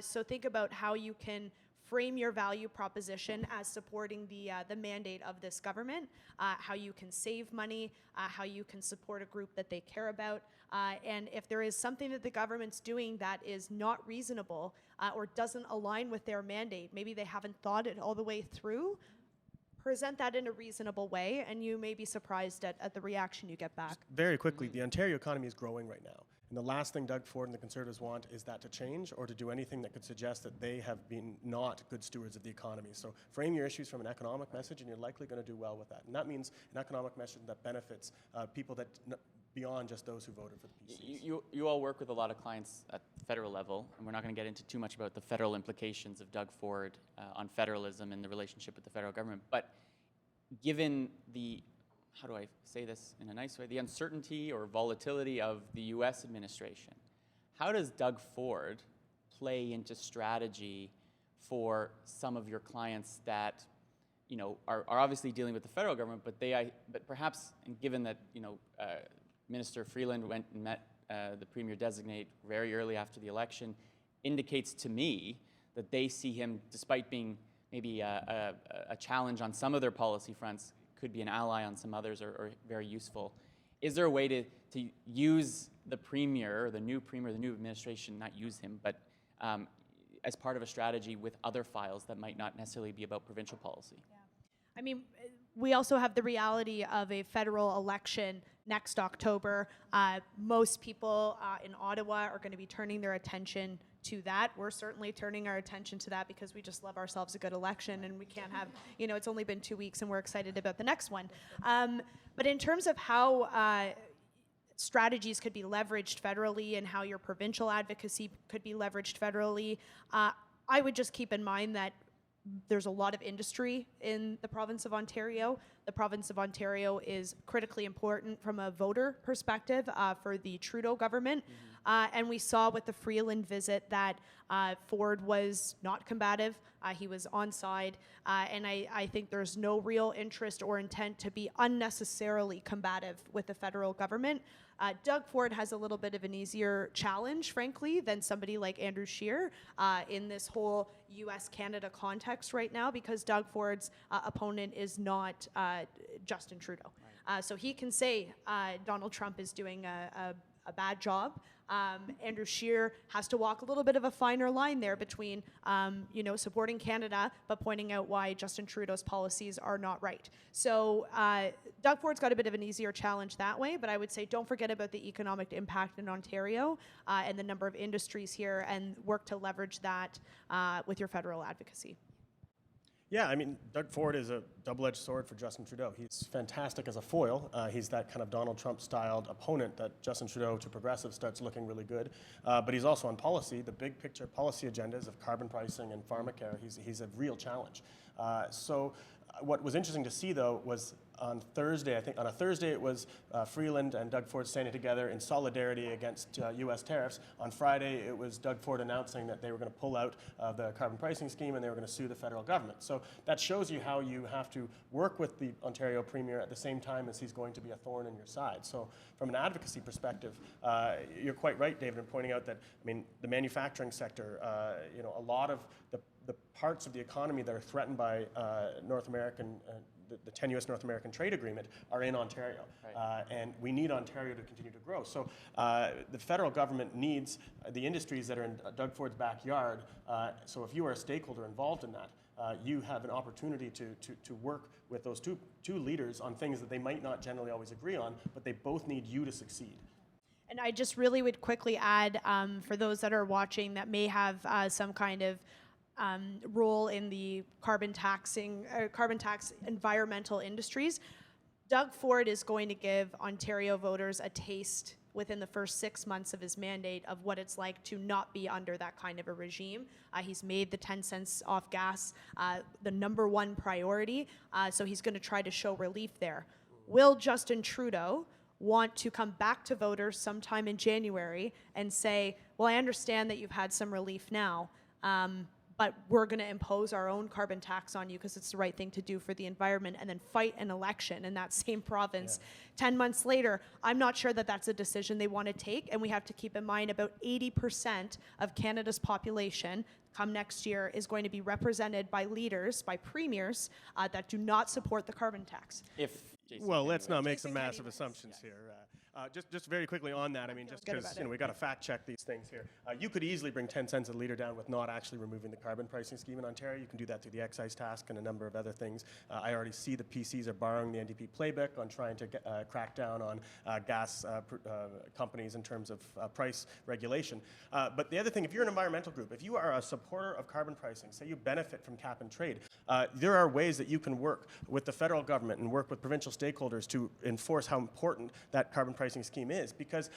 So think about how you can frame your value proposition as supporting the mandate of this government, how you can save money, how you can support a group that they care about, and if there is something that the government's doing that is not reasonable or doesn't align with their mandate, maybe they haven't thought it all the way through, present that in a reasonable way, and you may be surprised at the reaction you get back. Just very quickly, the Ontario economy is growing right now. And the last thing Doug Ford and the Conservatives want is that to change or to do anything that could suggest that they have been not good stewards of the economy. So frame your issues from an economic message and you're likely going to do well with that. And that means an economic message that benefits people that beyond just those who voted for the PCs. You all work with a lot of clients at the federal level, and we're not going to get into too much about the federal implications of Doug Ford on federalism and the relationship with the federal government. But given the, how do I say this in a nice way, the uncertainty or volatility of the US administration, how does Doug Ford play into strategy for some of your clients that, you know, are obviously dealing with the federal government, but but perhaps, and given that, you know, Minister Freeland went and met the Premier designate very early after the election, indicates to me that they see him, despite being maybe a challenge on some of their policy fronts, could be an ally on some others, or very useful. Is there a way to use the Premier, or the new administration, not use him, but as part of a strategy with other files that might not necessarily be about provincial policy? Yeah. I mean, we also have the reality of a federal election next October. Most people in Ottawa are going to be turning their attention to that. We're certainly turning our attention to that because we just love ourselves a good election, and we can't have, you know, it's only been 2 weeks and we're excited about the next one. But in terms of how strategies could be leveraged federally and how your provincial advocacy could be leveraged federally, I would just keep in mind that there's a lot of industry in the province of Ontario. The province of Ontario is critically important from a voter perspective for the Trudeau government. And we saw with the Freeland visit that Ford was not combative. He was on side. And I think there's no real interest or intent to be unnecessarily combative with the federal government. Doug Ford has a little bit of an easier challenge, frankly, than somebody like Andrew Scheer in this whole US-Canada context right now, because Doug Ford's opponent is not Justin Trudeau. Right. So he can say Donald Trump is doing a bad job. Andrew Scheer has to walk a little bit of a finer line there between, you know, supporting Canada, but pointing out why Justin Trudeau's policies are not right. So Doug Ford's got a bit of an easier challenge that way, but I would say don't forget about the economic impact in Ontario and the number of industries here, and work to leverage that with your federal advocacy. Yeah, I mean, Doug Ford is a double-edged sword for Justin Trudeau. He's fantastic as a foil. He's that kind of Donald Trump-styled opponent that Justin Trudeau to progressive starts looking really good. But he's also on policy, the big picture policy agendas of carbon pricing and pharmacare. He's a real challenge. So what was interesting to see, though, was on Thursday, I think on a Thursday it was Freeland and Doug Ford standing together in solidarity against US tariffs. On Friday it was Doug Ford announcing that they were going to pull out of the carbon pricing scheme and they were going to sue the federal government. So that shows you how you have to work with the Ontario Premier at the same time as he's going to be a thorn in your side. So from an advocacy perspective, you're quite right, David, in pointing out that, I mean, the manufacturing sector, you know, a lot of the parts of the economy that are threatened by North American the tenuous North American trade agreement are in Ontario. Right. And we need Ontario to continue to grow. So the federal government needs the industries that are in Doug Ford's backyard. So if you are a stakeholder involved in that, you have an opportunity to work with those two leaders on things that they might not generally always agree on, but they both need you to succeed. And I just really would quickly add, for those that are watching that may have some kind of role in the carbon tax environmental industries, Doug Ford is going to give Ontario voters a taste within the first 6 months of his mandate of what it's like to not be under that kind of a regime. He's made the 10 cents off gas the #1 priority, so he's going to try to show relief there. Will Justin Trudeau want to come back to voters sometime in January and say, well, I understand that you've had some relief now, but we're going to impose our own carbon tax on you because it's the right thing to do for the environment, and then fight an election in that same province 10 months later? I'm not sure that that's a decision they want to take, and we have to keep in mind about 80% of Canada's population come next year is going to be represented by leaders, by premiers, that do not support the carbon tax. Well, let's not make some Jason massive Kenney assumptions here. Just very quickly on that, I mean, just good because about it. we got to fact check these things here. You could easily bring 10 cents a litre down with not actually removing the carbon pricing scheme in Ontario. You can do that through the excise tax and a number of other things. I already see the PCs are borrowing the NDP playbook on trying to crack down on gas companies in terms of price regulation. But the other thing, if you're an environmental group, if you are a supporter of carbon pricing, say you benefit from cap and trade, there are ways that you can work with the federal government and work with provincial stakeholders to enforce how important that carbon pricing scheme is. Because,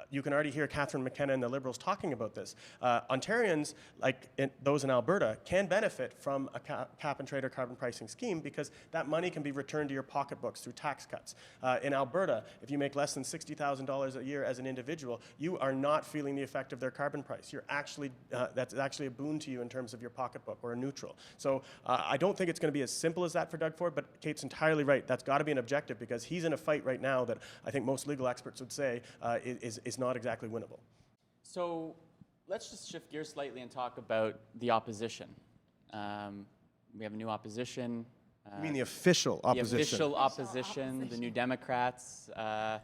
you can already hear Catherine McKenna and the Liberals talking about this. Ontarians, like those in Alberta, can benefit from a cap and trade or carbon pricing scheme because that money can be returned to your pocketbooks through tax cuts. In Alberta, if you make less than $60,000 a year as an individual, you are not feeling the effect of their carbon price. You're actually, that's actually a boon to you in terms of your pocketbook, or a neutral. So I don't think it's going to be as simple as that for Doug Ford, but Kate's entirely right. That's got to be an objective, because he's in a fight right now that I think most legal experts would say is not exactly winnable. So let's just shift gears slightly and talk about the opposition. We have a new opposition. You mean the official opposition? The official opposition, the New Democrats. How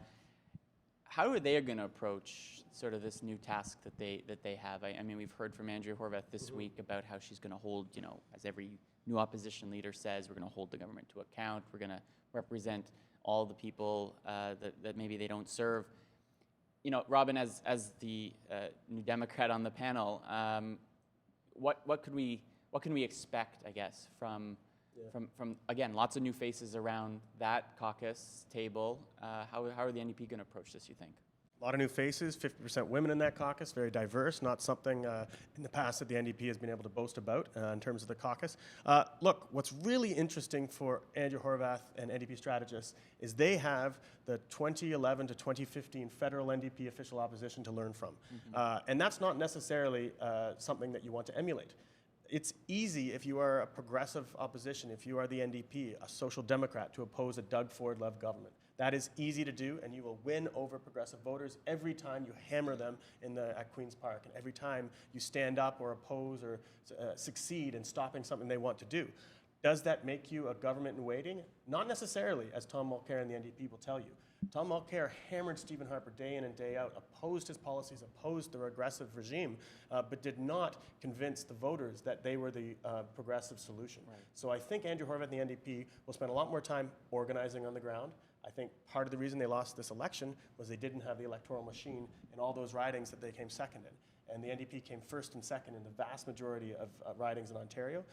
are they going to approach sort of this new task that they have? I mean, we've heard from Andrea Horwath this week about how she's going to hold, as every new opposition leader says, we're going to hold the government to account. We're going to represent all the people that maybe they don't serve. Robin, as the New Democrat on the panel, what can we expect, I guess, from again, lots of new faces around that caucus table? How are the NDP going to approach this, you think? A lot of new faces, 50% women in that caucus, very diverse, not something in the past that the NDP has been able to boast about in terms of the caucus. Look, what's really interesting for Andrea Horwath and NDP strategists is they have the 2011 to 2015 federal NDP official opposition to learn from. And that's not necessarily something that you want to emulate. It's easy if you are a progressive opposition, if you are the NDP, a social democrat, to oppose a Doug Ford-led government. That is easy to do, and you will win over progressive voters every time you hammer them at Queen's Park, and every time you stand up or oppose or succeed in stopping something they want to do. Does that make you a government in waiting? Not necessarily, as Tom Mulcair and the NDP will tell you. Tom Mulcair hammered Stephen Harper day in and day out, opposed his policies, opposed the regressive regime, but did not convince the voters that they were the progressive solution. Right. So I think Andrea Horwath and the NDP will spend a lot more time organizing on the ground. I think part of the reason they lost this election was they didn't have the electoral machine in all those ridings that they came second in. And the NDP came first and second in the vast majority of ridings in Ontario.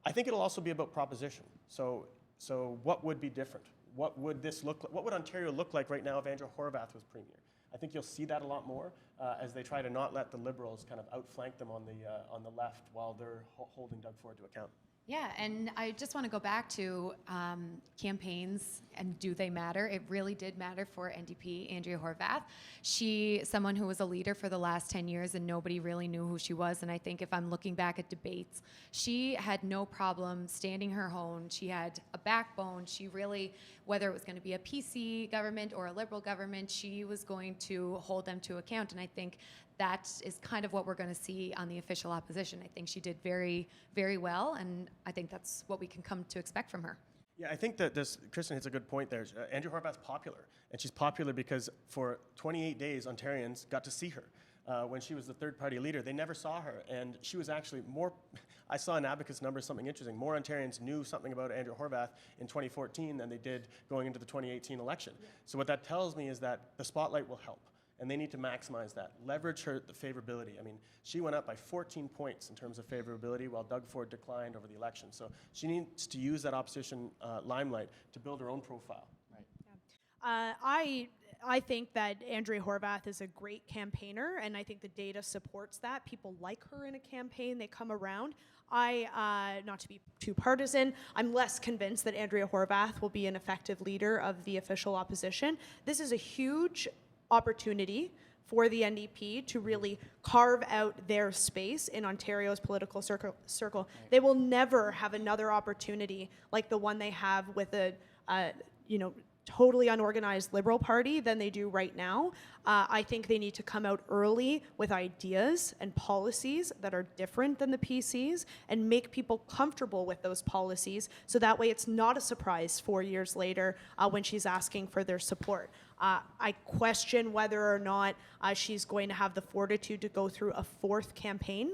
I think it'll also be about proposition. So what would be different? What would this look like? What would Ontario look like right now if Andrea Horwath was premier? I think you'll see that a lot more as they try to not let the Liberals kind of outflank them on the left while they're holding Doug Ford to account. Yeah, and I just want to go back to campaigns and do they matter? It really did matter for NDP, Andrea Horwath. Someone who was a leader for the last 10 years and nobody really knew who she was. And I think if I'm looking back at debates, she had no problem standing her own. She had a backbone. She really, whether it was going to be a PC government or a Liberal government, she was going to hold them to account. And I think that is kind of what we're going to see on the official opposition. I think she did very, very well, and I think that's what we can come to expect from her. Yeah, I think that Kristin hits a good point there. Andrea Horwath's popular, and she's popular because for 28 days, Ontarians got to see her. When she was the third-party leader, they never saw her, and she was actually more, I saw an Abacus number, something interesting, more Ontarians knew something about Andrea Horwath in 2014 than they did going into the 2018 election. So what that tells me is that the spotlight will help, and they need to maximize that. Leverage her the favorability. I mean, she went up by 14 points in terms of favorability while Doug Ford declined over the election. So she needs to use that opposition limelight to build her own profile. Right. I think that Andrea Horwath is a great campaigner, and I think the data supports that. People like her in a campaign. They come around. Not to be too partisan, I'm less convinced that Andrea Horwath will be an effective leader of the official opposition. This is a huge opportunity for the NDP to really carve out their space in Ontario's political circle. Right. They will never have another opportunity like the one they have with a, totally unorganized Liberal Party than they do right now. I think they need to come out early with ideas and policies that are different than the PCs and make people comfortable with those policies so that way it's not a surprise 4 years later when she's asking for their support. I question whether or not she's going to have the fortitude to go through a fourth campaign.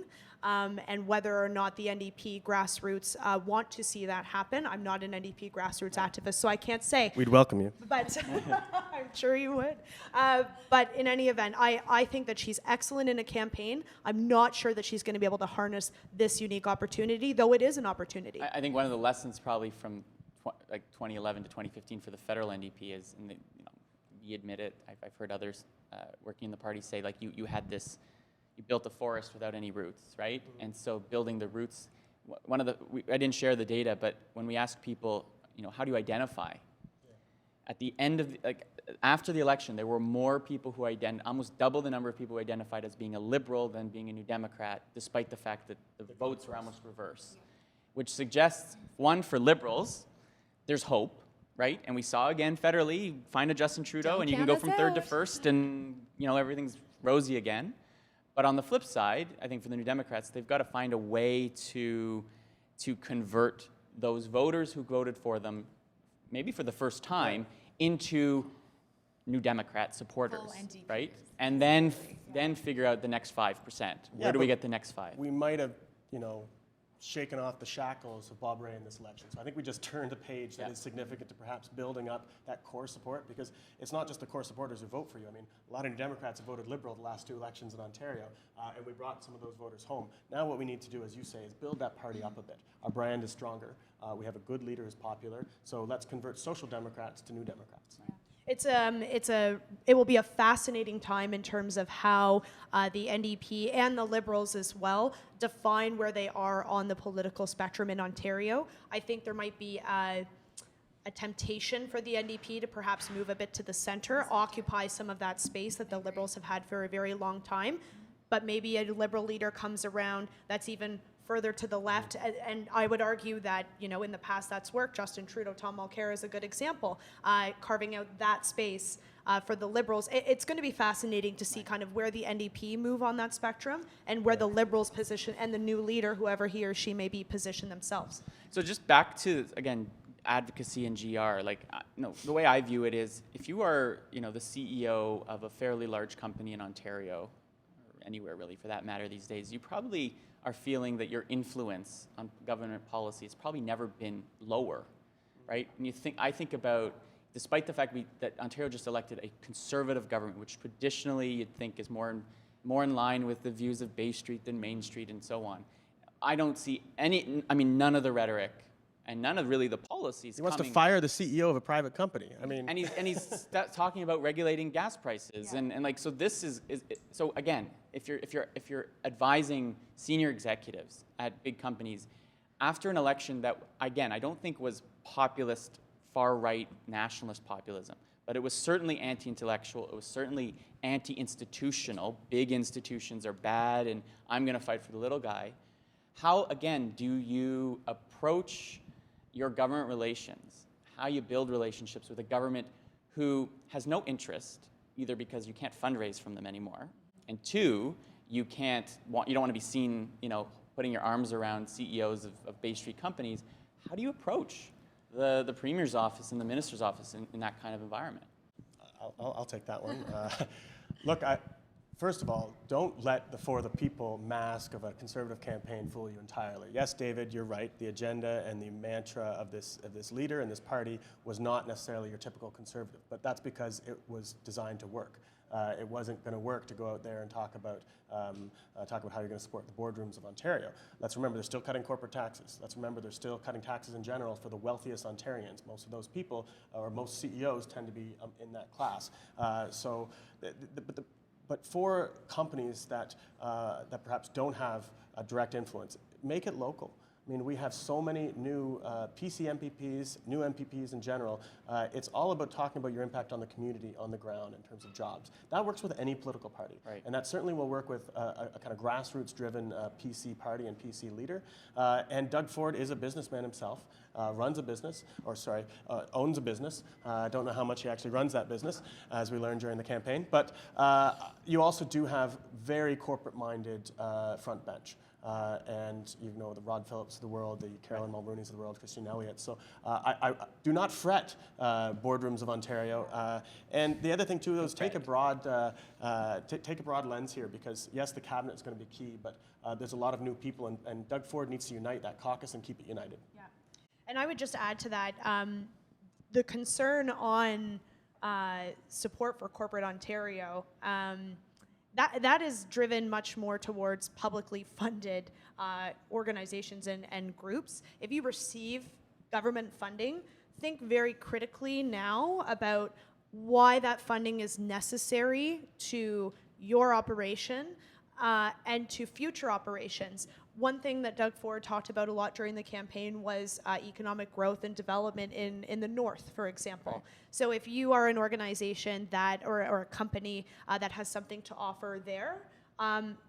And whether or not the NDP grassroots want to see that happen. I'm not an NDP grassroots activist, so I can't say. We'd welcome you. But I'm sure you would. But in any event, I think that she's excellent in a campaign. I'm not sure that she's going to be able to harness this unique opportunity, though it is an opportunity. I think one of the lessons probably from 2011 to 2015 for the federal NDP is, and we admit it, I've heard others working in the party say, like, you had this, you built a forest without any roots, right? Mm-hmm. And so building the roots, I didn't share the data, but when we ask people, how do you identify? Yeah. At the end of, after the election, there were more people who almost double the number of people who identified as being a Liberal than being a New Democrat, despite the fact that the votes were almost reverse. Which suggests, one, for Liberals, there's hope, right? And we saw again federally, find a Justin Trudeau and you can go from third to first and everything's rosy again. But on the flip side, I think for the New Democrats, they've got to find a way to convert those voters who voted for them, maybe for the first time, into New Democrat supporters, right? And then figure out the next 5%. Where do we get the next 5? We might have, shaken off the shackles of Bob Rae in this election. So I think we just turned a page that is significant to perhaps building up that core support, because it's not just the core supporters who vote for you. I mean, a lot of New Democrats have voted Liberal the last 2 elections in Ontario, and we brought some of those voters home. Now what we need to do, as you say, is build that party up a bit. Our brand is stronger. We have a good leader who's popular. So let's convert social Democrats to New Democrats. It will be a fascinating time in terms of how the NDP and the Liberals as well define where they are on the political spectrum in Ontario. I think there might be a temptation for the NDP to perhaps move a bit to the center, occupy some of that space that the Liberals have had for a very long time. But maybe a Liberal leader comes around that's even further to the left, and I would argue that, in the past that's worked. Justin Trudeau, Tom Mulcair is a good example, carving out that space for the Liberals. It's going to be fascinating to see kind of where the NDP move on that spectrum and where the Liberals position and the new leader, whoever he or she may be, position themselves. So just back to, again, advocacy and GR, the way I view it is, if you are, the CEO of a fairly large company in Ontario, or anywhere really for that matter these days, you probably are feeling that your influence on government policy has probably never been lower, right? And I think about, despite the fact that Ontario just elected a conservative government, which traditionally you'd think is more in line with the views of Bay Street than Main Street and so on. I don't see none of the rhetoric and none of really the policies. He wants to fire the CEO of a private company. And he's talking about regulating gas prices, and so this is so again, if you're advising senior executives at big companies after an election that, again, I don't think was populist, far right nationalist populism, but it was certainly anti-intellectual, it was certainly anti-institutional. Big institutions are bad, and I'm going to fight for the little guy. How, again, do you approach your government relations, how you build relationships with a government who has no interest, either because you can't fundraise from them anymore, and two, you don't want to be seen, putting your arms around CEOs of Bay Street companies. How do you approach the Premier's office and the Minister's office in that kind of environment? I'll take that one. Look, first of all, don't let the For the People mask of a Conservative campaign fool you entirely. Yes, David, you're right. The agenda and the mantra of this leader and this party was not necessarily your typical Conservative, but that's because it was designed to work. It wasn't going to work to go out there and talk about how you're going to support the boardrooms of Ontario. Let's remember they're still cutting corporate taxes. Let's remember they're still cutting taxes in general for the wealthiest Ontarians. Most of those people, or most CEOs, tend to be in that class. But for companies that perhaps don't have a direct influence, make it local. I mean, we have so many new PC MPPs, new MPPs in general. It's all about talking about your impact on the community on the ground in terms of jobs. That works with any political party. Right. And that certainly will work with a kind of grassroots-driven PC party and PC leader. And Doug Ford is a businessman himself, runs a business, owns a business. I don't know how much he actually runs that business, as we learned during the campaign. But you also do have very corporate-minded front bench. And you know the Rod Phillips of the world, the Carolyn Mulrooney's of the world, Christine Elliott. So I do not fret boardrooms of Ontario. And the other thing too is take a broad lens here, because yes, the cabinet is going to be key, but there's a lot of new people, and Doug Ford needs to unite that caucus and keep it united. Yeah, and I would just add to that the concern on support for corporate Ontario. That is driven much more towards publicly funded organizations and groups. If you receive government funding, think very critically now about why that funding is necessary to your operation and to future operations. One thing that Doug Ford talked about a lot during the campaign was economic growth and development in the North, for example. Right. So if you are an organization or a company that has something to offer there,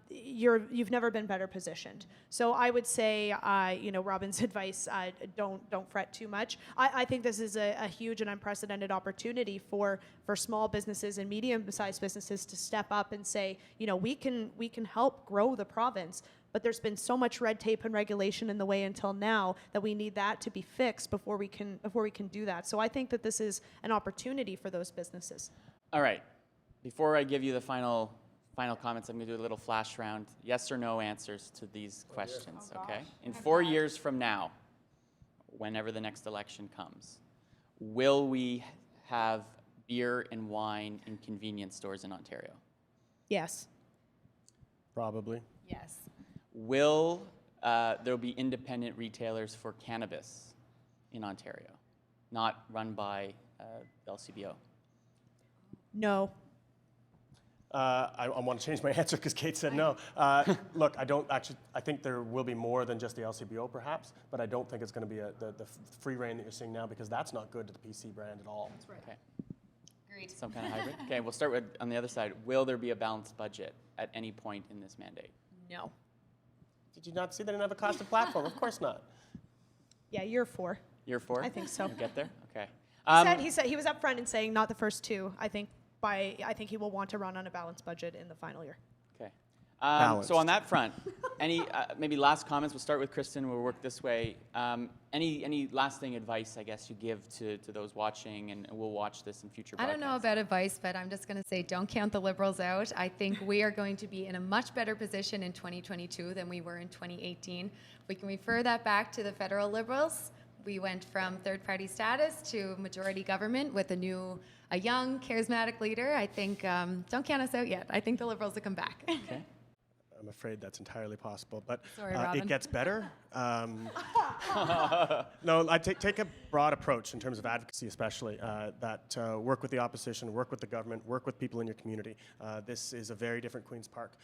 you've never been better positioned. So I would say, Robin's advice, don't fret too much. I think this is a huge and unprecedented opportunity for small businesses and medium-sized businesses to step up and say, we can help grow the province. But there's been so much red tape and regulation in the way until now that we need that to be fixed before we can do that. So I think that this is an opportunity for those businesses. All right. Before I give you the final comments, I'm going to do a little flash round. Yes or no answers to these questions, okay? In 4 years from now, whenever the next election comes, will we have beer and wine in convenience stores in Ontario? Yes. Probably. Yes. Will there be independent retailers for cannabis in Ontario, not run by the LCBO? No. I want to change my answer because Kate said no. Look, I think there will be more than just the LCBO perhaps, but I don't think it's going to be the free reign that you're seeing now, because that's not good to the PC brand at all. That's right. Okay. Agreed. Some kind of hybrid? Okay, we'll start with, on the other side, will there be a balanced budget at any point in this mandate? No. Did you not see they didn't have a costed platform? Of course not. Yeah, year 4. Year 4? I think so. We'll get there? Okay. He said he was up front in saying not the first 2. I think he will want to run on a balanced budget in the final year. Okay. Balanced. So on that front, any maybe last comments? We'll start with Kristin. We'll work this way. Any lasting advice, I guess, you give to those watching, and we'll watch this in future I broadcasts? don't know about advice, but I'm just going to say don't count the Liberals out. I think we are going to be in a much better position in 2022 than we were in 2018. We can refer that back to the federal Liberals. We went from third-party status to majority government with a young, charismatic leader. I think, don't count us out yet. I think the Liberals will come back. Okay. I'm afraid that's entirely possible, but Sorry, Robin. it gets better. No, I take a broad approach in terms of advocacy, especially that work with the opposition, work with the government, work with people in your community. This is a very different Queen's Park,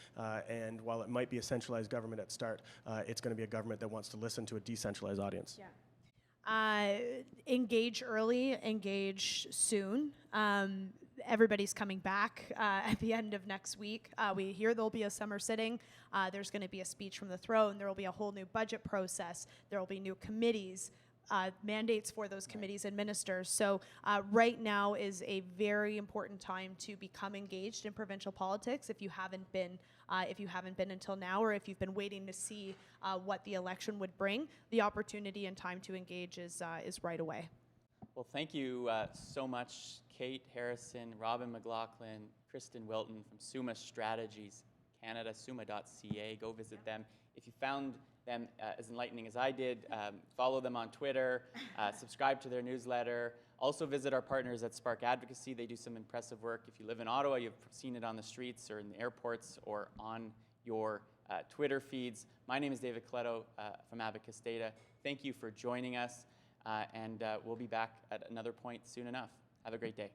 and while it might be a centralized government at start, it's going to be a government that wants to listen to a decentralized audience. Yeah. Engage early, engage soon. Everybody's coming back at the end of next week. We hear there'll be a summer sitting. There's going to be a speech from the throne. There will be a whole new budget process. There will be new committees. mandates for those committees and ministers. So right now is a very important time to become engaged in provincial politics if you haven't been until now, or if you've been waiting to see what the election would bring. The opportunity and time to engage is right away. Well, thank you so much, Kate Harrison, Robin MacLachlan, Kristin Wilton from Summa Strategies Canada, summa.ca. Go visit them. If you found them as enlightening as I did, follow them on Twitter, subscribe to their newsletter. Also visit our partners at Spark Advocacy. They do some impressive work. If you live in Ottawa, you've seen it on the streets or in the airports or on your Twitter feeds. My name is David Coletto from Abacus Data. Thank you for joining us, and we'll be back at another point soon enough. Have a great day.